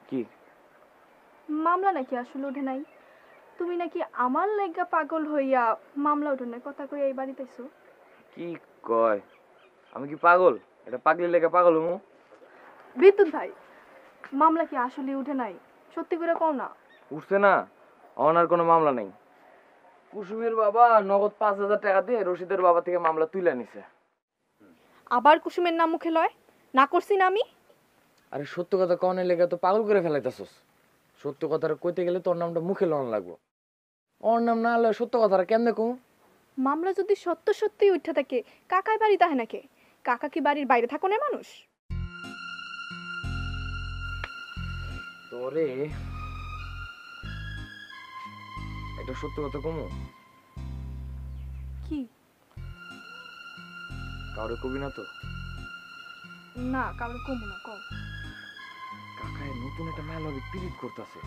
কি মামলা নাকি আসলে ওঠে নাই? তুমি নাকি আমার লাগা পাগল হইয়া মামলা উঠানোর কথা কই এই বাড়িতে আইছো? কি কয়? আমি কি পাগল? এটা পাগলি লেগে পাগল হমু? বিদ্যুৎ ভাই, মামলা কি আসলে উঠে নাই? সত্যি করে কও না। উঠছে না, অনার কোনো মামলা নেই। কুসুমের বাবা নগদ 5,000 টাকা দিয়ে রশিদের বাবা থেকে মামলা তুলে নিছে। আবার কুসুমের নাম মুখে লয়? না করছি না আমি? আরে সত্য কথা কনের লেগে তো পাগল করে ফেলাইতাছস। সত্য কথাটা কইতে গেলে তোর নামটা মুখে লন লাগবো। ওর নাম না হলে সত্য কথাটা কেমনে কমু? মামলা যদি সত্য সত্যিই উঠে থাকে, কাকাই বাড়ি তাহে নাকে? কাকা কি বাড়ির বাইরে থাকো না মানুষ? তোরে এটা সত্য কথা কমু? কি? কাউরে কবি না তো? না, কাউরে কমু না, কও। কাকায় নতুন একটা মেলা পিরিত করতেছে।